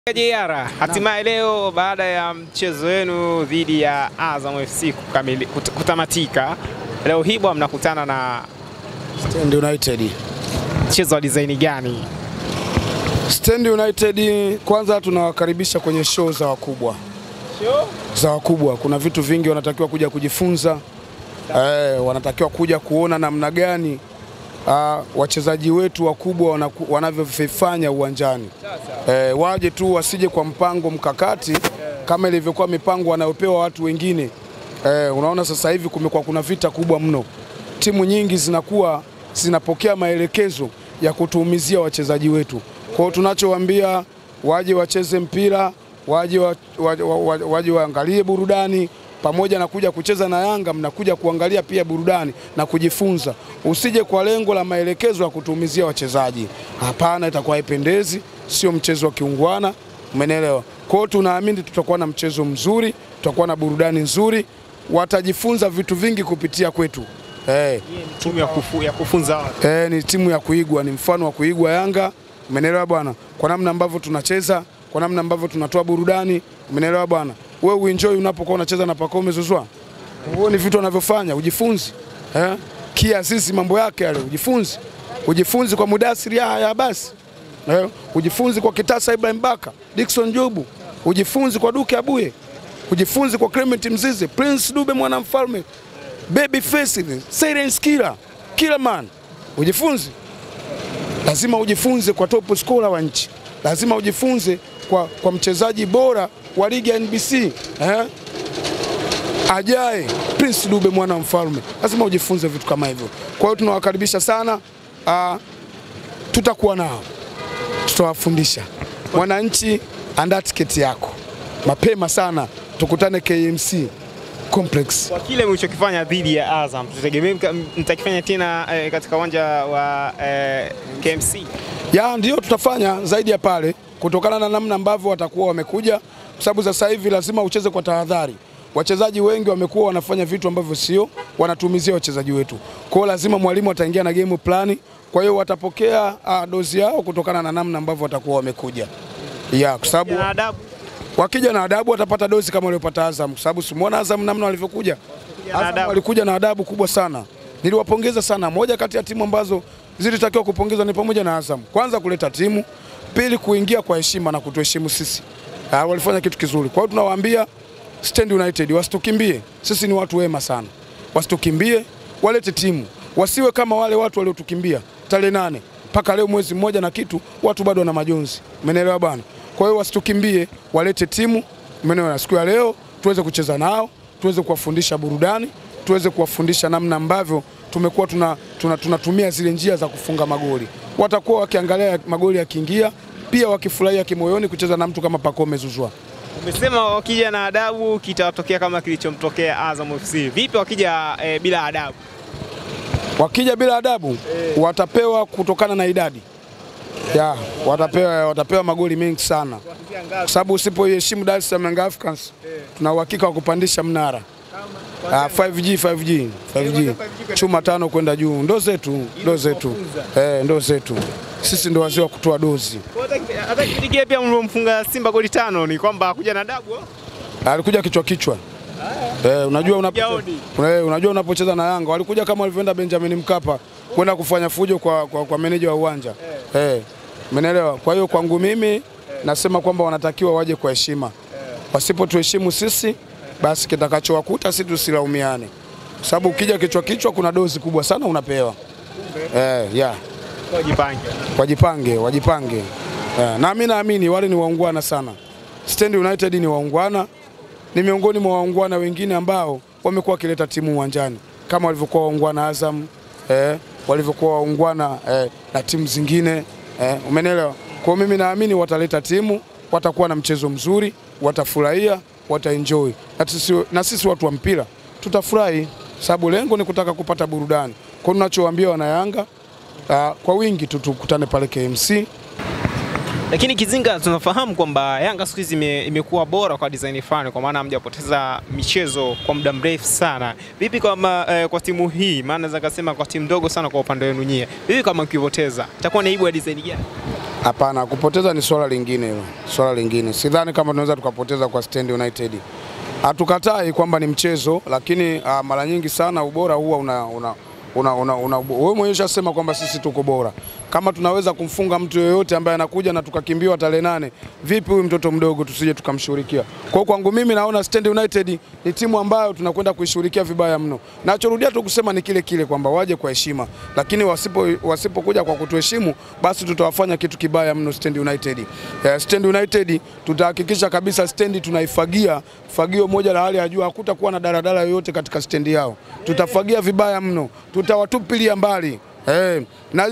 JR, hatimaye leo baada ya mchezo wenu dhidi ya Azam FC kutamatika, leo hii bwana mnakutana na Stand United. Mchezo wa design gani? Stand United kwanza tunawakaribisha kwenye show za wakubwa. Show za wakubwa, kuna vitu vingi wanatakiwa kuja kujifunza. Wanatakiwa kuja kuona namna gani wachezaji wetu wakubwa wanavyofanya uwanjani. Waje tu wasije kwa mpango mkakati kama ilivyokuwa mipango wanayopewa watu wengine. Unaona sasa hivi kumekuwa kuna vita kubwa mno. Timu nyingi zinapokea maelekezo ya kutuumizia wachezaji wetu. Kwa hiyo tunachowaambia waje wacheze mpira, waje waangalie burudani. Pamoja na kuja kucheza na Yanga, mnakuja kuangalia pia burudani na kujifunza. Usije kwa lengo la maelekezo ya kutumizia wachezaji. Hapana, itakuwa haipendezi, sio mchezo wa kiungwana, umeelewa? Kwa hiyo tunaamini tutakuwa na mchezo mzuri, tutakuwa na burudani nzuri, watajifunza vitu vingi kupitia kwetu. Timu ya kufunza watu. Ni timu ya kuigwa, ni mfano wa kuigwa Yanga, umeelewa bwana? Kwa namna ambavyo tunacheza, kwa namna ambavyo tunatoa burudani, umeelewa bwana? Wewe uenjoy unapokuwa unacheza na Pacome Zouzoua. Uone vitu wanavyofanya, ujifunze. Kia sisi mambo yake yale, ujifunze. Ujifunze kwa Mudathir Yahya basi. Ujifunze kwa Kitasa Ibrahim Baka, Dickson Jobu. Ujifunze kwa Duke Abuye. Ujifunze kwa Clement Mzize, Prince Dube Mwanamfalme, Babyface, Silence Killer Man. Ujifunze. Lazima ujifunze kwa top scorer wa nchi. Lazima ujifunze kwa mchezaji bora wa ligi ya NBC. Ajaye Prince Dube Mwanamfalme. Lazima ujifunze vitu kama hivyo. Kwa hiyo tunawakaribisha sana. Tutakuwa nao. Tutawafundisha. Mwananchi, andaa tiketi yako mapema sana, tukutane KMC Complex. Kwa kile mlichokifanya dhidi ya Azam, tutegemea mtakifanya tena katika uwanja wa KMC? Ndio tutafanya zaidi ya pale, kutokana na namna ambavyo watakuwa wamekuja, kwa sababu sasa hivi lazima ucheze kwa tahadhari. Wachezaji wengi wamekuwa wanafanya vitu ambavyo sio, wanatumizia wachezaji wetu. Kwa hiyo lazima mwalimu ataingia na game plan, kwa hiyo watapokea dozi yao kutokana na namna ambavyo watakuwa wamekuja. Kwa sababu wakija na adabu watapata dozi kama waliopata Azam, kwa sababu simuona Azam namna walivyokuja. Azam walikuja na adabu kubwa sana. Niliwapongeza sana. Moja kati ya timu ambazo zilitakiwa kupongezwa ni pamoja na Azam. Kwanza kuleta timu, pili kuingia kwa heshima na kutuheshimu sisi. Walifanya kitu kizuri. Kwa hiyo tunawaambia Stand United wasitukimbie. Sisi ni watu wema sana. Wasitukimbie, walete timu. Wasiwe kama wale watu waliotukimbia tarehe 8 mpaka leo mwezi mmoja na kitu, watu bado wana majonzi. Umeelewa bwana? Kwa hiyo wasitukimbie, walete timu. Umeelewa? Siku ya leo tuweze kucheza nao, tuweze kuwafundisha burudani, tuweze kuwafundisha namna ambavyo tumekuwa tunatumia zile njia za kufunga magoli. Watakuwa wakiangalia magoli yakiingia, pia wakifurahia kimoyoni kucheza na mtu kama Pacome Zouzoua. Umesema wakija na adabu kitawatokea kama kilichomtokea Azam FC. Vipi wakija bila adabu? Wakija bila adabu watapewa kutokana na idadi. Watapewa magoli mengi sana. Kwa sababu usipoheshimu Dar es Salaam Young Africans, tuna uhakika wa kupandisha mnara. 5G chuma 5 kwenda juu. Ndo zetu. Sisi ndo wazee wa kutoa dozi. Hata kipindi pia mlomfunga Simba goli 5 ni kwamba hakuja na adabu? Alikuja kichwa. Unajua unapocheza na Yanga walikuja kama walivyoenda Benjamin Mkapa kwenda kufanya fujo kwa meneja wa uwanja. Umeelewa? Kwa hiyo kwangu mimi nasema kwamba wanatakiwa waje kwa heshima. Wasipotuheshimu sisi, basi kitakachowakuta sisi tusilaumiane. Kwa sababu ukija kichwa kuna dozi kubwa sana unapewa. Wajipange. Na mimi naamini wale ni waungwana sana. Stand United ni waungwana. Ni miongoni mwa waungwana wengine ambao wamekuwa wakileta timu uwanjani, kama walivyokuwa waungwana Azam, walivyokuwa waungwana na timu zingine, umeelewa? Kwa mimi naamini wataleta timu, watakuwa na mchezo mzuri, watafurahia, wataenjoy. Na sisi watu wa mpira tutafurahi, sababu lengo ni kutaka kupata burudani. Kwa tunachowaambia wana Yanga, kwa wingi tukutane pale KMC. Lakini Kizinga, tunafahamu kwamba Yanga siku hizi imekuwa bora kwa design fulani, kwa maana hamjapoteza michezo kwa muda mrefu sana. Vipi kwa timu hii? Maana naweza kusema kwa timu ndogo sana kwa upande wenu nyie. Vipi kama mkipoteza? Itakuwa ni aibu ya design gani? Hapana, kupoteza ni swala lingine hilo. Swala lingine. Sidhani kama tunaweza tukapoteza kwa Stand United. Hatukatai kwamba ni mchezo, lakini mara nyingi sana ubora huwa wewe mwenyewe unasema kwamba sisi tuko bora. Kama tunaweza kumfunga mtu yoyote ambaye anakuja na tukakimbiwa tarehe 8, vipi huyu mtoto mdogo tusije tukamshurikia? Kwa kwangu mimi naona Stand United ni timu ambayo tunakwenda kuishurikia vibaya mno. Nachorudia tu kusema ni kile kwamba waje kwa heshima, lakini wasipokuja kwa kutuheshimu, basi tutawafanya kitu kibaya mno Stand United. Stand United tutahakikisha kabisa Stand tunaifagia fagio moja la hali ya juu, hakutakuwa na daladala yoyote katika stand yao. Tutafagia vibaya mno, tutawatupilia mbali.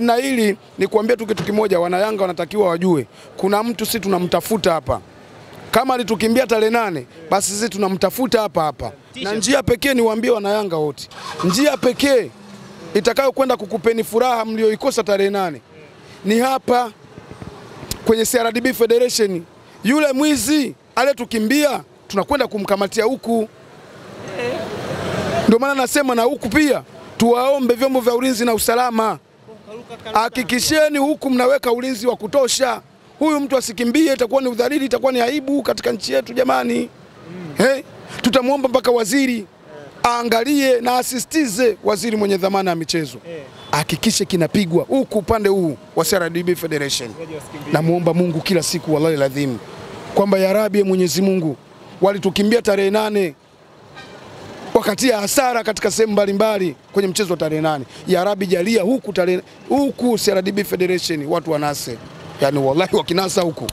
Na hili ni kuambia tu kitu kimoja, wana Yanga wanatakiwa wajue kuna mtu sisi tunamtafuta hapa. Kama alitukimbia tarehe 8, basi sisi tunamtafuta hapa. Na njia pekee ni waambie wana Yanga wote, njia pekee itakayo kwenda kukupeni furaha mlioikosa tarehe 8 ni hapa kwenye CRDB Federation. Yule mwizi aliyetukimbia tunakwenda kumkamatia huku. Ndio maana nasema na huku pia tuwaombe vyombo vya ulinzi na usalama, hakikisheni huku mnaweka ulinzi wa kutosha. Huyu mtu asikimbie, itakuwa ni udhalili, itakuwa ni aibu katika nchi yetu jamani. Tutamuomba mpaka waziri aangalie na asistize, waziri mwenye dhamana ya michezo hakikishe kinapigwa huku upande huu wa CRDB Federation. Namuomba Mungu kila siku wallahi ladhimu kwamba ya Rabbi Mwenyezi Mungu, walitukimbia tarehe 8 wakati ya hasara katika sehemu mbalimbali kwenye mchezo wa tarehe 8. Ya Rabbi jalia huku CRDB Federation watu wanase. Yani wallahi wakinasa huku,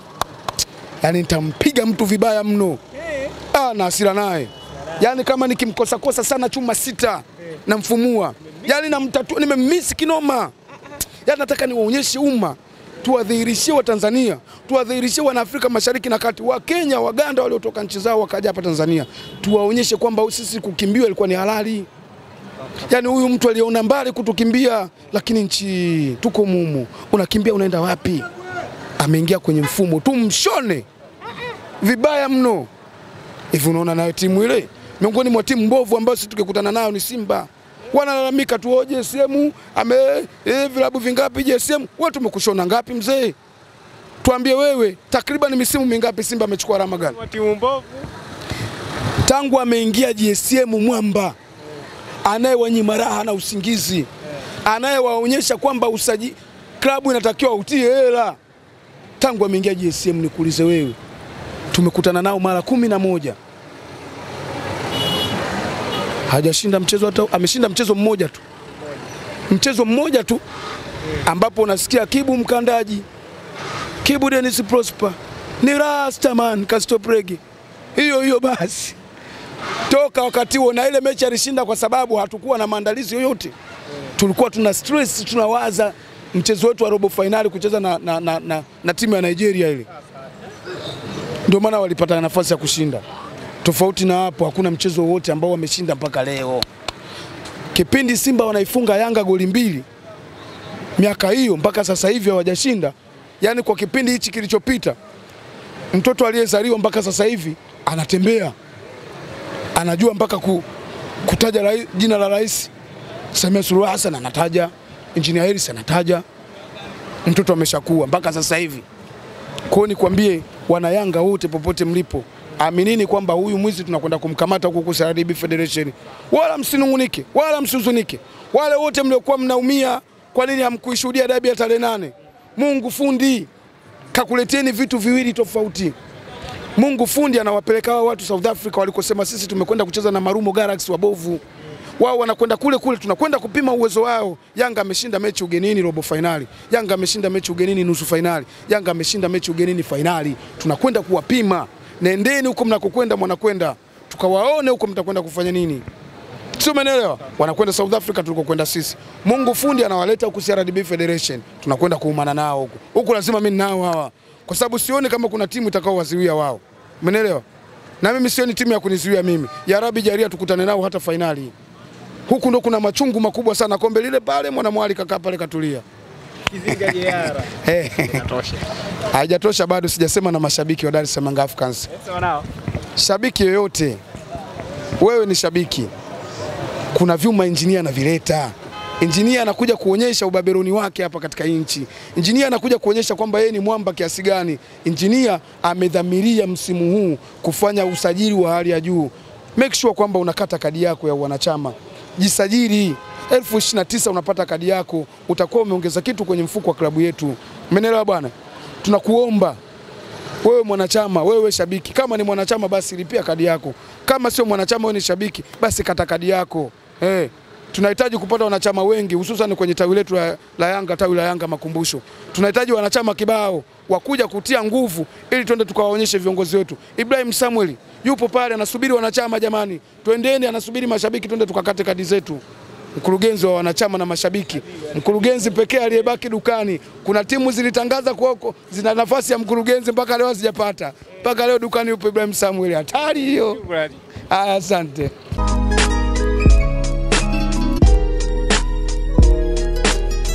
yani nitampiga mtu vibaya mno. Na hasira naye. Yani kama nikimkosa sana chuma 6 namfumua. Yani namtatua, nimemmisi kinoma. Yani nataka niwaonyeshe umma, tuwadhihirishie wa Tanzania, tuwadhihirishie wana Afrika Mashariki na Kati, wa Kenya, Waganda waliotoka nchi zao wakaja hapa Tanzania, tuwaonyeshe kwamba sisi kukimbiwa ilikuwa ni halali. Yani huyu mtu aliona mbali kutukimbia, lakini nchi tuko mumu. Unakimbia unaenda wapi? Ameingia kwenye mfumo, tumshone vibaya mno. Hivi unaona nayo timu ile miongoni mwa timu mbovu ambazo sisi tukikutana nayo ni Simba. Wanalalamika tu JSM vilabu vingapi JSM? Wewe tumekushona ngapi mzee? Tuambie wewe, takriban misimu mingapi Simba amechukua alama gani? Timu mbovu. Tangu ameingia JSM mwamba, anayewanyima raha na usingizi, anayewaonyesha kwamba klabu inatakiwa utie hela. Tangu ameingia JSM nikuulize wewe, tumekutana nao mara 11. Hajashinda mchezo, hata ameshinda mchezo mmoja tu. Mchezo mmoja tu ambapo unasikia Kibu mkandaji, Kibu Dennis Prosper, ni Rastaman Castopregi. Hiyo basi. Toka wakati huo, na ile mechi alishinda kwa sababu hatukuwa na maandalizi yoyote. Tulikuwa tuna stress, tunawaza mchezo wetu wa robo finali kucheza na timu ya Nigeria ile. Ndio maana walipata nafasi ya kushinda. Tofauti na hapo hakuna mchezo wote ambao wameshinda mpaka leo. Kipindi Simba wanaifunga Yanga goli 2, miaka hiyo mpaka sasa hivi hawajashinda. Yani kwa kipindi hichi kilichopita, mtoto aliyezaliwa mpaka sasa hivi anatembea, anajua mpaka kutaja jina la Rais Samia Suluhu Hassan, anataja Engineer Hersi, anataja. Mtoto ameshakuwa mpaka sasa hivi. Kwa hiyo nikwambie wana Yanga wote popote mlipo, aminini kwamba huyu mwizi tunakwenda kumkamata huko CRDB Federation. Wala msinungunike, wala msuzunike. Wale wote mliokuwa mnaumia kwa nini hamkuishuhudia dabi ya tarehe 8? Mungu fundi kakuleteni vitu viwili tofauti. Mungu fundi anawapeleka watu South Africa walikosema sisi tumekwenda kucheza na Marumo Galaxy wabovu. Wao wanakwenda kule tunakwenda kupima uwezo wao. Yanga ameshinda mechi ugenini robo finali. Yanga ameshinda mechi ugenini nusu finali. Yanga ameshinda mechi ugenini finali. Tunakwenda kuwapima. Nendeni huko mnakokwenda mwanakwenda. Tukawaone huko mtakwenda kufanya nini. Sio, umeelewa? Wanakwenda South Africa tulikokwenda sisi. Mungu fundi anawaleta huko CRDB Federation. Tunakwenda kuumana nao huko. Huko lazima mimi nao hawa. Kwa sababu sioni kama kuna timu itakao waziwia wao. Umeelewa? Na mimi sioni timu ya kunizuia mimi. Ya Rabbi jalia tukutane nao hata finali. Huku ndo kuna machungu makubwa sana. Kombe lile pale mwanamwali kakaa pale katulia. Kizinga Jehara. Inatosha. Haijatosha bado, sijasema na mashabiki wa Dar es Salaam Africans. Sawa nao. Shabiki yoyote, wewe ni shabiki, kuna vyuma engineer na vileta. Engineer anakuja kuonyesha ubaberoni wake hapa katika nchi. Engineer anakuja kuonyesha kwamba yeye ni mwamba kiasi gani. Engineer amedhamiria msimu huu kufanya usajili wa hali ya juu. Make sure kwamba unakata kadi yako ya wanachama. Jisajili. 29,000 unapata kadi yako, utakuwa umeongeza kitu kwenye mfuko wa klabu yetu. Umeelewa bwana? Tunakuomba wewe mwanachama, wewe shabiki, kama ni mwanachama basi lipia kadi yako. Kama sio mwanachama, wewe ni shabiki, basi kata kadi yako. Tunahitaji kupata wanachama wengi, hususan kwenye tawi letu la Yanga, tawi la Yanga Makumbusho. Tunahitaji wanachama kibao wakuja kutia nguvu ili twende tukawaonyeshe viongozi wetu. Ibrahim Samuel yupo pale anasubiri wanachama, jamani. Twendeni, anasubiri mashabiki, twende tukakate kadi zetu. Mkurugenzi wa wanachama na mashabiki, mkurugenzi pekee aliyebaki dukani. Kuna timu zilitangaza kwako zina nafasi ya mkurugenzi, mpaka leo hazijapata. Mpaka leo dukani yupo Ibrahim Samuel. Hatari hiyo. Asante.